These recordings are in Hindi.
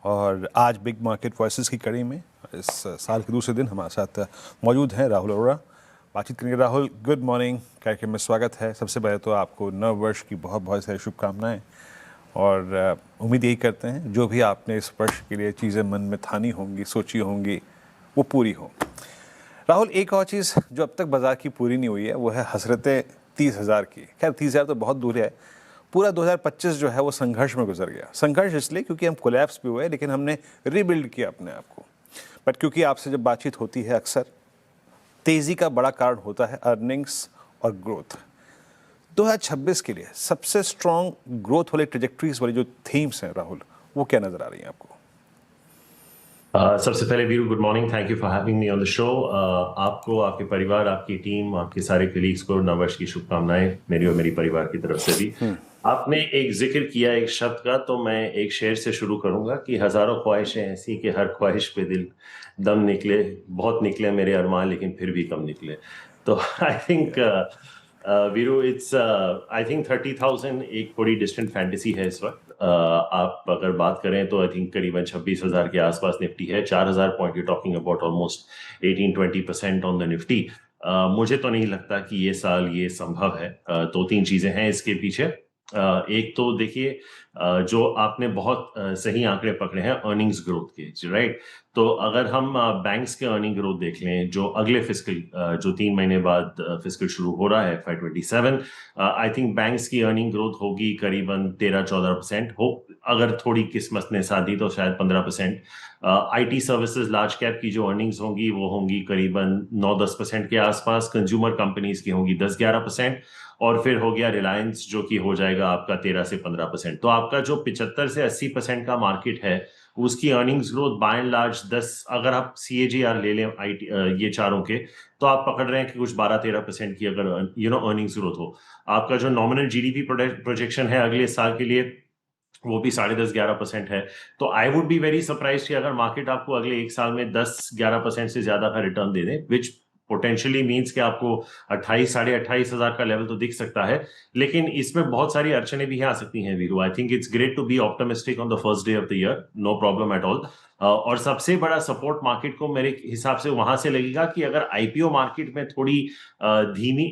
और आज बिग मार्केट वॉइसेस की कड़ी में इस साल के दूसरे दिन हमारे साथ मौजूद हैं राहुल अरोड़ा। बातचीत करेंगे। राहुल, गुड मॉर्निंग, कार्यक्रम में स्वागत है। सबसे पहले तो आपको नव वर्ष की बहुत बहुत सारी शुभकामनाएं और उम्मीद यही करते हैं जो भी आपने इस वर्ष के लिए चीज़ें मन में ठानी होंगी, सोची होंगी, वो पूरी हो। राहुल, एक और चीज़ जो अब तक बाजार की पूरी नहीं हुई है वो है हसरतें 30,000 की। खैर 30,000 तो बहुत दूर है। पूरा 2025 जो है वो संघर्ष में गुजर गया। संघर्ष इसलिए क्योंकि हम कोलैप्स भी हुए, लेकिन हमने रीबिल्ड किया अपने आप को। बट क्योंकि आपसे जब बातचीत होती है अक्सर तेज़ी का बड़ा कारण होता है अर्निंग्स और ग्रोथ। 2026 के लिए सबसे स्ट्रॉन्ग ग्रोथ वाले ट्रेजेक्ट्रीज वाली जो थीम्स हैं राहुल, वो क्या नज़र आ रही हैं आपको? सबसे पहले Veeru, good morning, thank you for having me on the show. आपको, आपके परिवार, आपकी टीम, आपके सारे कलीग्स को नववर्ष की शुभकामनाएं मेरी और मेरी परिवार की तरफ से भी। आपने एक जिक्र किया एक शब्द का, तो मैं एक शेर से शुरू करूंगा कि हजारों ख्वाहिशें ऐसी कि हर ख्वाहिश पे दिल दम निकले, बहुत निकले मेरे अरमान लेकिन फिर भी कम निकले। तो I think Veeru, it's I think 30,000 एक बड़ी डिस्टेंट फैंटेसी है इस वक्त। आप अगर बात करें तो आई थिंक करीबन 26,000 के आसपास निफ्टी है। 4,000 point, you talking about almost 18-20% on the Nifty. मुझे तो नहीं लगता कि ये साल ये संभव है। दो तीन चीजें हैं इसके पीछे। एक तो देखिए, जो आपने बहुत सही आंकड़े पकड़े हैं अर्निंग्स ग्रोथ के, राइट। तो अगर हम बैंक्स के अर्निंग ग्रोथ देख लें जो अगले फिस्कल जो 3 महीने बाद फिस्कल शुरू हो रहा है FY27, आई थिंक बैंक्स की अर्निंग ग्रोथ होगी करीबन 13-14% हो। अगर थोड़ी किस्मत ने साथ दी तो शायद 15%। IT सर्विसेज लार्ज कैप की जो अर्निंग्स होंगी वो होंगी करीबन 9-10% के आसपास। कंज्यूमर कंपनीज की होंगी 10-11%। और फिर हो गया रिलायंस जो कि हो जाएगा आपका 13 से 15%। तो आपका जो 75 से 80% का मार्केट है उसकी earnings growth by and large 10, अगर आप CAGR ले लें ये चारों के, तो आप पकड़ रहे हैं कि कुछ 12-13% की अगर अर्निंग्स ग्रोथ हो। आपका जो नॉमिनल GDP प्रोजेक्शन है अगले साल के लिए वो भी 10.5-11% है। तो I would be very surprise कि अगर मार्केट आपको अगले एक साल में 10-11% से ज्यादा का रिटर्न दे दे, विच पोटेंशियली मीन्स कि आपको 28-28,500 का लेवल तो दिख सकता है। लेकिन इसमें बहुत सारी अड़चने भी आ सकती हैं Viru. I think it's great to be optimistic on the first day of the year, no problem at all. और सबसे बड़ा सपोर्ट मार्केट को मेरे हिसाब से वहां से लगेगा कि अगर IPO मार्केट में थोड़ी धीमी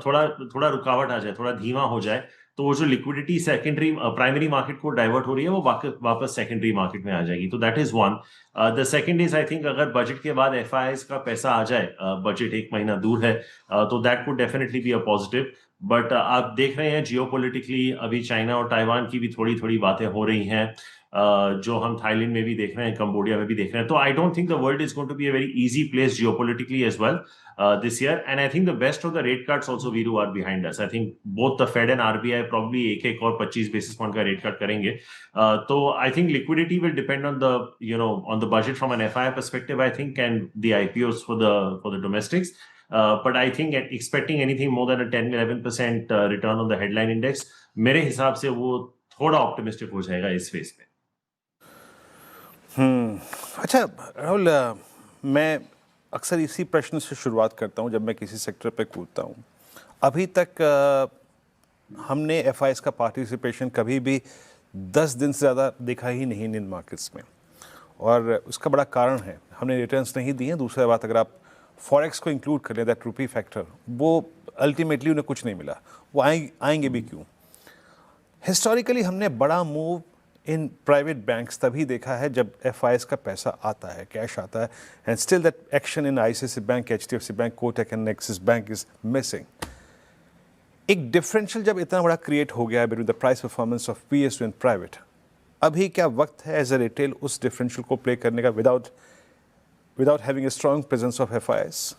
थोड़ा रुकावट आ जाए, थोड़ा धीमा हो जाए, तो वो जो लिक्विडिटी सेकेंडरी प्राइमरी मार्केट को डाइवर्ट हो रही है वो वापस सेकेंडरी मार्केट में आ जाएगी। तो that is one. The second is, I think अगर बजट के बाद FIIs का पैसा आ जाए, बजट एक महीना दूर है, तो that would definitely be a positive. But आप देख रहे हैं जियोपॉलिटिकली अभी चाइना और ताइवान की भी थोड़ी थोड़ी बातें हो रही हैं, जो हम थाईलैंड में भी देख रहे हैं, कंबोडिया में भी देख रहे हैं। तो I don't think the world is going to be a very easy place geopolitically as well this year. And I think the best of the rate cuts also, Viru, are behind us. I think both the Fed and RBI probably एक और 25 basis point का rate cut करेंगे. तो I think liquidity will depend on the on the budget from an FI perspective, I think, and the IPOs for the domestics. But I think expecting anything more than a 10-11% return on the headline index, मेरे हिसाब से वो थोड़ा ऑप्टिमिस्टिक हो जाएगा इस फेज पे। अच्छा राहुल, मैं अक्सर इसी प्रश्न से शुरुआत करता हूँ जब मैं किसी सेक्टर पे कूदता हूँ। अभी तक हमने FIs का पार्टिसिपेशन कभी भी 10 दिन से ज़्यादा देखा ही नहीं इन मार्केट्स में, और उसका बड़ा कारण है हमने रिटर्न्स नहीं दिए हैं। दूसरा बात, अगर आप फॉरेक्स को इंक्लूड कर लें, दैट रुपी फैक्टर, वो अल्टीमेटली उन्हें कुछ नहीं मिला। वो आएंगे भी क्यों? हिस्टोरिकली हमने बड़ा मूव इन प्राइवेट बैंक्स तभी देखा है जब FIs का पैसा आता है, कैश आता है, and still that action in ICICI bank, HDFC bank, Kotak and axis bank is missing. एक डिफरेंशियल जब इतना बड़ा क्रिएट हो गया है between the price performance of PSU and private, अभी क्या वक्त है एज अ रिटेल उस डिफरेंशियल को प्ले करने का without having a strong presence of FIs?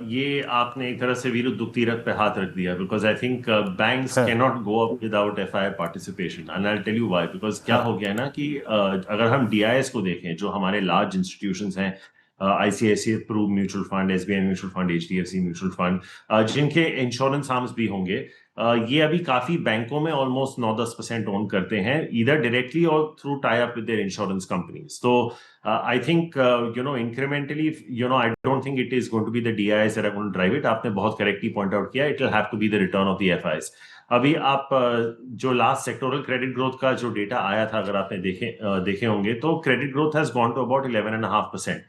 ये आपने एक तरह से वीरू दुखतीरथ पे हाथ रख दिया, because I think banks can not go up without FI participation, and I tell you why. Because क्या हो गया ना कि अगर हम DIS को देखें, जो हमारे लार्ज इंस्टीट्यूशंस हैं, ICICI Pru mutual fund, SBI mutual fund, HDFC mutual fund, जिनके इंश्योरेंस आर्म्स भी होंगे, ये अभी काफी बैंकों में ऑलमोस्ट 9-10% ओन करते हैं, ईदर डायरेक्टली और through tie up with their insurance companies. तो I think incrementally, I don't think it is going to be the DIs that are going to drive it. आपने बहुत correctly point out किया, it will have to be the return of the FIs. अभी आप जो लास्ट सेक्टोरल क्रेडिट ग्रोथ का जो डेटा आया था, अगर आपने देखे होंगे, तो credit growth has gone to about 11.5%।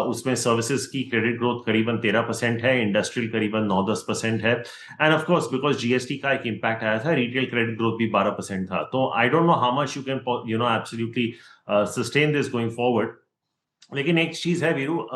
उसमें सर्विसेज की क्रेडिट ग्रोथ करीबन 13% है, इंडस्ट्रियल करीबन 9-10% है, end of course because GST का एक इम्पैक्ट आया था, रिटेल क्रेडिट ग्रोथ भी 12% था। तो I don't know how much you can absolutely sustain this going forward. लेकिन एक चीज है Veeru,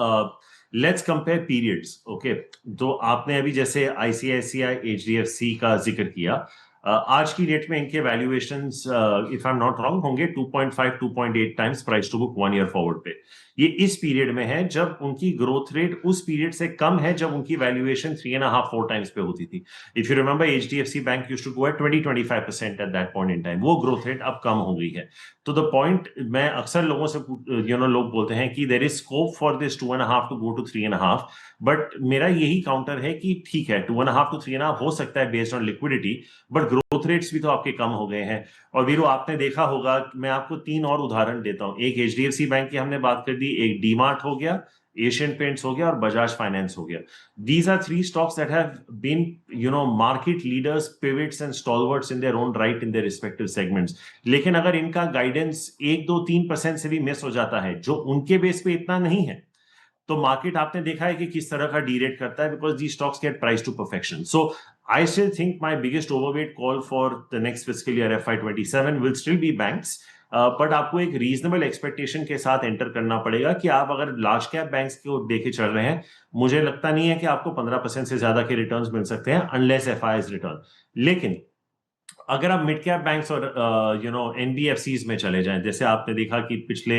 let's compare periods. Okay, तो आपने अभी जैसे आईसीआईसीआई एचडीएफसी का जिक्र किया, आज की डेट में इनके valuations if I am not wrong होंगे 2.5 2.8 times price to book 1 year forward पे। ये इस पीरियड में है जब उनकी ग्रोथ रेट उस पीरियड से कम है जब उनकी वैल्यूएशन 3.5-4 टाइम्स पे होती थी। If you remember, HDFC bank used to go at 20-25% at that point in time. वो ग्रोथ रेट अब कम हो गई है। तो द पॉइंट, मैं अक्सर लोगों से लोग बोलते हैं कि there is scope for this 2.5 to go to 3.5, but मेरा यही काउंटर है कि ठीक है 2.5 टू 3.5 हो सकता है based on liquidity, but growth rates भी तो आपके कम हो गए हैं। और वीरू, आपने देखा होगा, मैं आपको 3 और उदाहरण देता हूं। एक एचडीएफसी बैंक की हमने बात कर दी, एक डीमार्ट हो गया, एशियन पेंट्स हो गया और बजाज फाइनेंस हो गया। These are 3 stocks that have been, market leaders, pivots and stalwarts in their own right in their respective segments. लेकिन अगर इनका गाइडेंस 1-2-3% से भी मिस हो जाता है, जो उनके बेस पे इतना नहीं है, तो मार्केट आपने देखा है कि किस तरह का डीरेट करता है, because the stocks get price to perfection. So I still think my biggest overweight call for the next fiscal year FY27 will still be banks, but आपको एक रीजनेबल एक्सपेक्टेशन के साथ एंटर करना पड़ेगा कि आप अगर लार्ज कैप बैंक्स को देखे चल रहे हैं, मुझे लगता नहीं है कि आपको 15% से ज्यादा के रिटर्न्स मिल सकते हैं अनलेस एफआईआईज रिटर्न। लेकिन अगर आप मिड कैप बैंक्स और एनबीएफसीज में चले जाएं, जैसे आपने देखा कि पिछले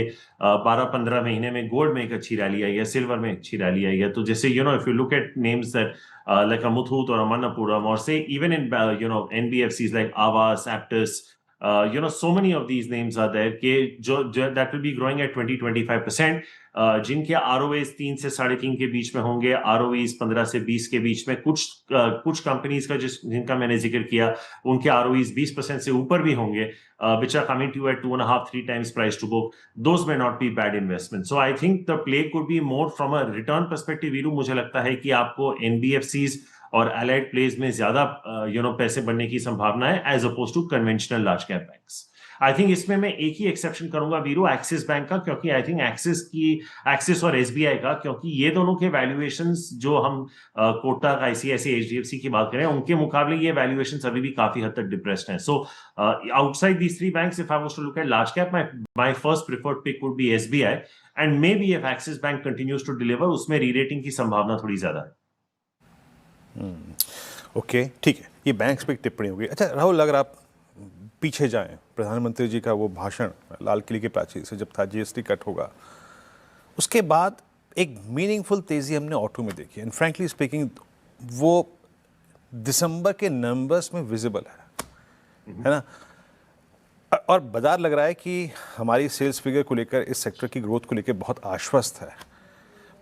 12-15 महीने में गोल्ड में एक अच्छी रैली आई है, सिल्वर में अच्छी रैली आई है। तो जैसे if you look at names that like Muthoot और मनप्पुरम, और से इवन इन एनबीएफसीज लाइक आवास, Aptus, so many of these names are there कि जो that will be growing at 20-25%, जिनके ROAs 3 से 3.5 के बीच में होंगे, ROEs 15 से 20 के बीच में। कुछ कंपनीज का जिनका मैंने जिक्र किया, उनके ROEs 20% से ऊपर भी होंगे, which are coming to you at 2.5-3 times price to book. Those may not be bad investments. So I think the play could be more from a return perspective. Veeru, मुझे लगता है कि आपको NBFCs और allied plays में ज्यादा पैसे बनने की संभावना है as opposed to conventional large cap banks. I think इसमें मैं एक ही एक्सेप्शन करूंगा वीरू, एक्सिस बैंक का, क्योंकि आई थिंक एक्सिस और एसबीआई का, क्योंकि ये दोनों के वैल्यूएशंस, जो हम कोटक, आईसीआईसीआई, एचडीएफसी की बात करें, उनके मुकाबले ये वैल्यूएशंस अभी भी काफी हद तक डिप्रेस्ड हैं। So outside these 3 banks, if I was to look at large cap, my first preferred pick would be SBI, and may be if Axis bank continues to deliver, उसमें रीरेटिंग की संभावना थोड़ी ज्यादा है। ओके, ठीक है, ये बैंक्स पे एक टिप्पणी होगी। अच्छा राहुल, अगर आप पीछे जाएं, प्रधानमंत्री जी का वो भाषण लाल किले की प्राचीर से जब था, जीएसटी कट होगा, उसके बाद एक मीनिंगफुल तेज़ी हमने ऑटो में देखी। एंड फ्रैंकली स्पीकिंग, वो दिसंबर के नंबर्स में विजिबल है ना? और बाजार लग रहा है कि हमारी सेल्स फिगर को लेकर, इस सेक्टर की ग्रोथ को लेकर बहुत आश्वस्त है।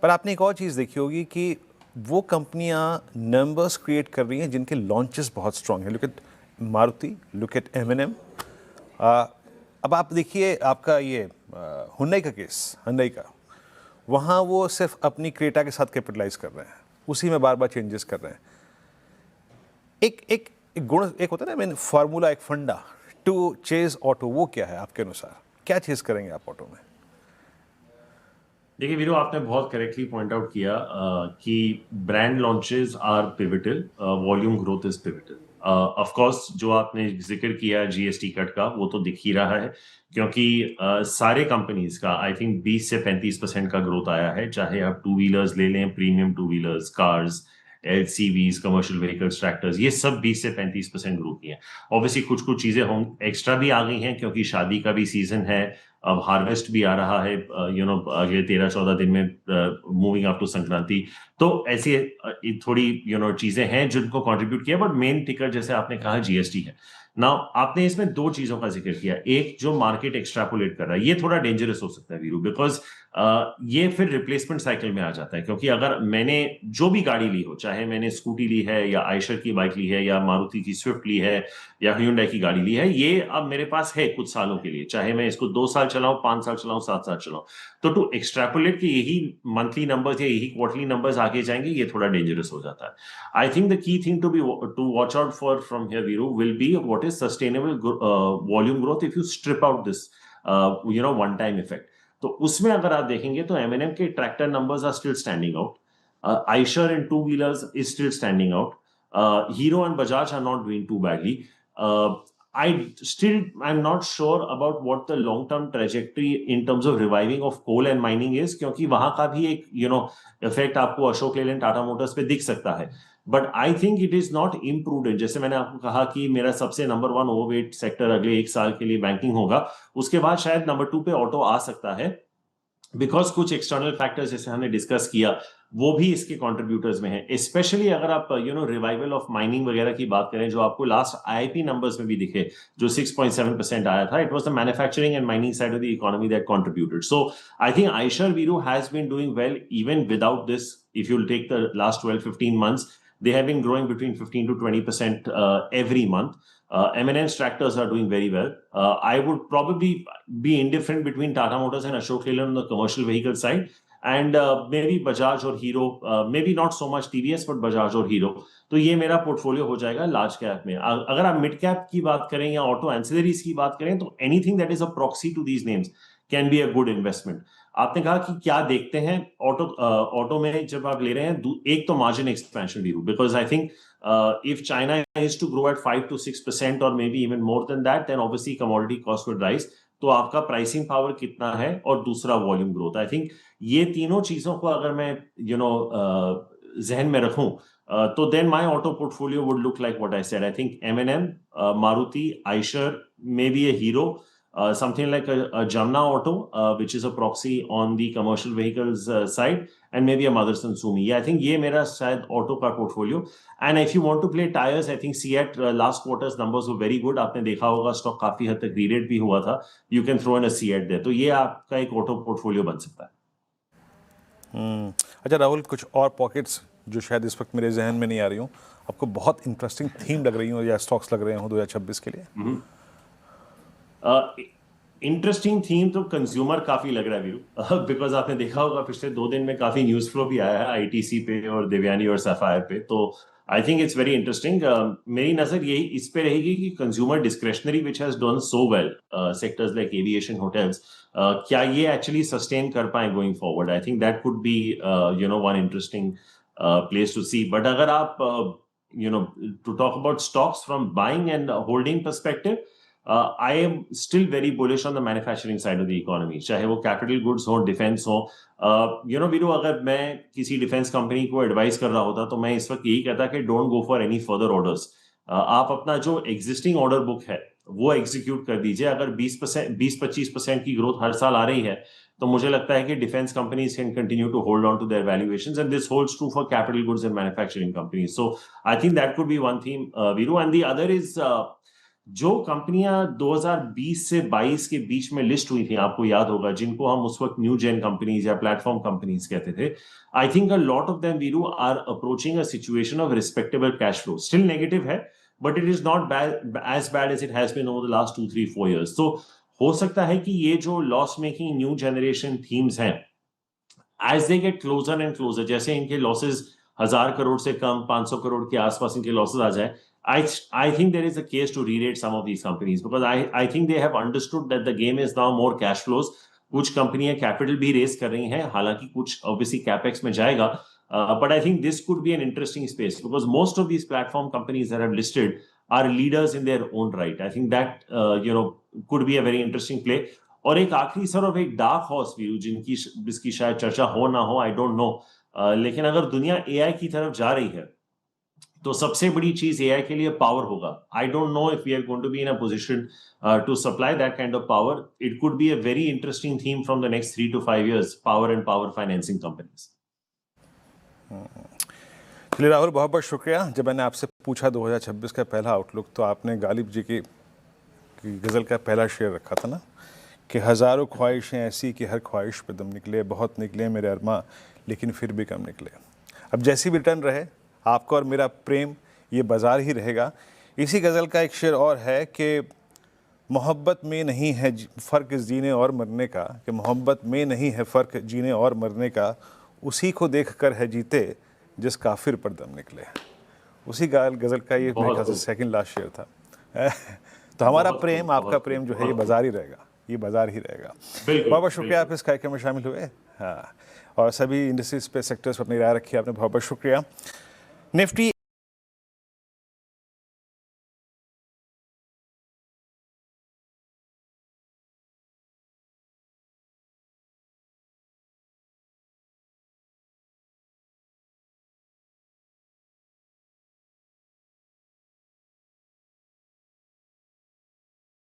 पर आपने एक और चीज़ देखी होगी कि वो कंपनियां नंबर्स क्रिएट कर रही हैं जिनके लॉन्चेस बहुत स्ट्रांग हैं। Look at Maruti, look at M&M। अब आप देखिए आपका ये हुंडई का केस, हुंडई का, वहाँ वो सिर्फ अपनी क्रेटा के साथ कैपिटलाइज कर रहे हैं, उसी में बार बार चेंजेस कर रहे हैं। एक गुण एक होता है ना, फार्मूला, एक फंडा टू चेज ऑटो, वो क्या है आपके अनुसार? क्या चेज करेंगे आप ऑटो में? देखिए वीरू, आपने बहुत करेक्टली पॉइंट आउट किया कि brand launches are pivotal, volume growth is pivotal. Of course जो आपने जिक्र किया जीएसटी कट का, वो तो दिख ही रहा है, क्योंकि सारे कंपनीज का आई थिंक 20 से 35% का ग्रोथ आया है। चाहे आप 2 व्हीलर्स ले लें, premium 2 wheelers, cars, LCVs, commercial vehicles, tractors, ये सब 20 से 35% ग्रोथ की है। ऑब्वियसली कुछ चीजें होम एक्स्ट्रा भी आ गई हैं, क्योंकि शादी का भी सीजन है, अब हार्वेस्ट भी आ रहा है, अगले 13-14 दिन में, मूविंग अप टू संक्रांति। तो ऐसी थोड़ी चीजें हैं जिनको कंट्रीब्यूट किया, बट मेन टिकर जैसे आपने कहा जीएसटी है। नाउ आपने इसमें दो चीजों का जिक्र किया, एक जो मार्केट एक्सट्रापोलेट कर रहा है, ये थोड़ा डेंजरस हो सकता है वीरू, बिकॉज ये फिर रिप्लेसमेंट साइकिल में आ जाता है, क्योंकि अगर मैंने जो भी गाड़ी ली हो, चाहे मैंने स्कूटी ली है या आयशर की बाइक ली है या मारुति की स्विफ्ट ली है या ह्यूंडई की गाड़ी ली है, ये अब मेरे पास है कुछ सालों के लिए, चाहे मैं इसको 2 साल चलाऊं, 5 साल चलाऊं, 7 साल चलाऊं, तो टू एक्सट्रापोलेट कि यही मंथली नंबर्स या यही क्वार्टरली नंबर्स आगे जाएंगे, ये थोड़ा डेंजरस हो जाता है. I think the key thing to watch out for from here, Viru, will be what is sustainable volume growth if you strip out this one time effect. तो उसमें अगर आप देखेंगे तो M&M के tractor numbers are still standing out. Eicher in two wheelers is still standing out. Hero and Bajaj are not doing too badly. I'm not sure about what the long-term trajectory in terms of reviving of coal and mining is, क्योंकि वहां का भी एक इफेक्ट आपको अशोक लेलैंड, टाटा मोटर्स पे दिख सकता है. But I think it is not imprudent. जैसे मैंने आपको कहा कि मेरा सबसे नंबर 1 ओवरवेट सेक्टर अगले 1 साल के लिए बैंकिंग होगा, उसके बाद शायद नंबर 2 पे ऑटो आ सकता है, बिकॉज कुछ एक्सटर्नल फैक्टर्स जैसे हमने डिस्कस किया वो भी इसके कंट्रीब्यूटर्स में है. स्पेशली अगर आप रिवाइवल ऑफ माइनिंग वगैरह की बात करें, जो आपको लास्ट आईआईपी नंबर्स में भी दिखे, जो 6.7% आया था, it was the manufacturing and mining side of the economy that contributed. So I think Eicher, Viru, has been doing well even without this. If you'll take the last 12-15 months, they have been growing between 15 to 20% every month. M&M's tractors are doing very well. I would probably be indifferent between Tata Motors and Ashok Leyland on the commercial vehicle side, and maybe Bajaj or Hero, maybe not so much TVS, but Bajaj or Hero. तो ये मेरा पोर्टफोलियो हो जाएगा लार्ज कैप में. अगर आप मिड कैप की बात करें या ऑटो एंसिलरीज की बात करें, तो anything that is a proxy to these names can be a good investment. आपने कहा कि क्या देखते हैं ऑटो में जब आप ले रहे हैं, एक तो मार्जिन एक्सपेंशन भी हो, because I think if China is to grow at 5 to 6% or maybe even more than that, then obviously commodity cost would rise. तो आपका प्राइसिंग पावर कितना है, और दूसरा वॉल्यूम ग्रोथ. आई थिंक ये तीनों चीजों को अगर मैं जहन में रखूं, तो then my auto portfolio would look like what I said. I think M&M, Maruti, Eicher, maybe a Hero, something like a Jamna Auto, which is a proxy on the commercial vehicles side, and maybe a Motherson Sumi. Yeah, I think ये मेरा शायद ऑटो का portfolio. And if you want to play tires, I think CEAT last quarter's numbers were very good. आपने देखा होगा स्टॉक काफी हद तक रीरेट भी हुआ था. You can throw in a CEAT there. तो ये आपका एक ऑटो पोर्टफोलियो बन सकता है. अच्छा राहुल, कुछ और पॉकेट्स जो शायद इस वक्त मेरे जहन में नहीं आ रही हूँ, आपको बहुत इंटरेस्टिंग थीम लग रही हो या स्टॉक्स लग रहे हो 2026 के लिए? इंटरेस्टिंग थीम तो कंज्यूमर काफी लग रहा है वीरू, बिकॉज आपने देखा होगा पिछले 2 दिन में काफी न्यूज फ्लो भी आया है आईटीसी पे और देवयानी और सफायर पे. तो I think it's very interesting. मेरी नजर यही इस पे रहेगी कि consumer discretionary which has done so well, sectors like aviation, hotels, क्या ये एक्चुअली सस्टेन कर पाए going forward. I think that could be one interesting place to see. But अगर आप to talk about stocks from buying and holding perspective, I am still very bullish on the manufacturing side of the economy, चाहे वो कैपिटल गुड्स हो, डिफेंस हो. वीरू, अगर मैं किसी डिफेंस कंपनी को एडवाइस कर रहा होता तो मैं इस वक्त यही कहता कि don't go for any further orders. आप अपना जो एग्जिस्टिंग ऑर्डर बुक है वो एग्जीक्यूट कर दीजिए. अगर 20-25% की ग्रोथ हर साल आ रही है, तो मुझे लगता है कि defence companies can continue to hold on to their valuations, and this holds true for capital goods and manufacturing companies. So I think that could be one theme, Viru. And the other is जो कंपनियां 2020 से 22 के बीच में लिस्ट हुई थी, आपको याद होगा, जिनको हम उस वक्त न्यू जेन कंपनीज या प्लेटफॉर्म कंपनीज कहते थे, I think a lot of them, Veeru, are approaching a situation of respectable cash flow. Still negative है, but it is not as bad as it has been over the last 2-3-4 years. तो हो सकता है कि ये जो loss making new generation themes हैं, as they get closer and closer, जैसे इनके लॉसेज 1000 करोड़ से कम, 500 करोड़ के आसपास इनके लॉसेज आ जाए, I think there is a case to re-rate some of these companies, because I think they have understood that the game is now more cash flows. कुछ कंपनियां कैपिटल भी रेस कर रही हैं, हालांकि कुछ ऑब्वियसली कैपेक्स में जाएगा, but I think this could be an interesting space, because most of these platform companies that have listed are leaders in their own right. I think that could be a very interesting play. और एक आखिरी सर ऑफ एक डार्क हॉर्स व्यू जिसकी शायद चर्चा हो ना हो, आई डोंट नो, लेकिन अगर दुनिया एआई की तरफ जा रही है, तो सबसे बड़ी चीज एआई के लिए पावर होगा. I don't know if we are going to be in a position to supply that kind of power. It could be a very interesting theme from the next 3 to 5 years, power and power financing companies. चलिए राहुल, बहुत बहुत शुक्रिया। जब मैंने आपसे पूछा 2026 का पहला आउटलुक तो आपने गालिब जी की गज़ल का पहला शेर रखा था ना कि हज़ारों ख्वाहिशें ऐसी कि हर ख्वाहिश पे दम निकले, बहुत निकले मेरे अरमा लेकिन फिर भी कम निकले। अब जैसी भी रिटर्न रहे, आपका और मेरा प्रेम ये बाज़ार ही रहेगा। इसी गज़ल का एक शेर और है कि मोहब्बत में नहीं है फ़र्क जीने और मरने का, कि मोहब्बत में नहीं है फ़र्क जीने और मरने का, उसी को देख कर है जीते जिस काफिर पर दम निकले। उसी गज़ल का ये मेरे ख्याल से सेकंड लास्ट शेर था। तो हमारा प्रेम, आपका प्रेम जो है ये बाज़ार ही रहेगा, ये बाज़ार ही रहेगा। बहुत बहुत शुक्रिया आप इस कार्यक्रम में शामिल हुए। हाँ, और सभी इंडस्ट्रीज पे, सेक्टर्स पर अपनी राय रखी आपने, बहुत बहुत शुक्रिया। निफ्टी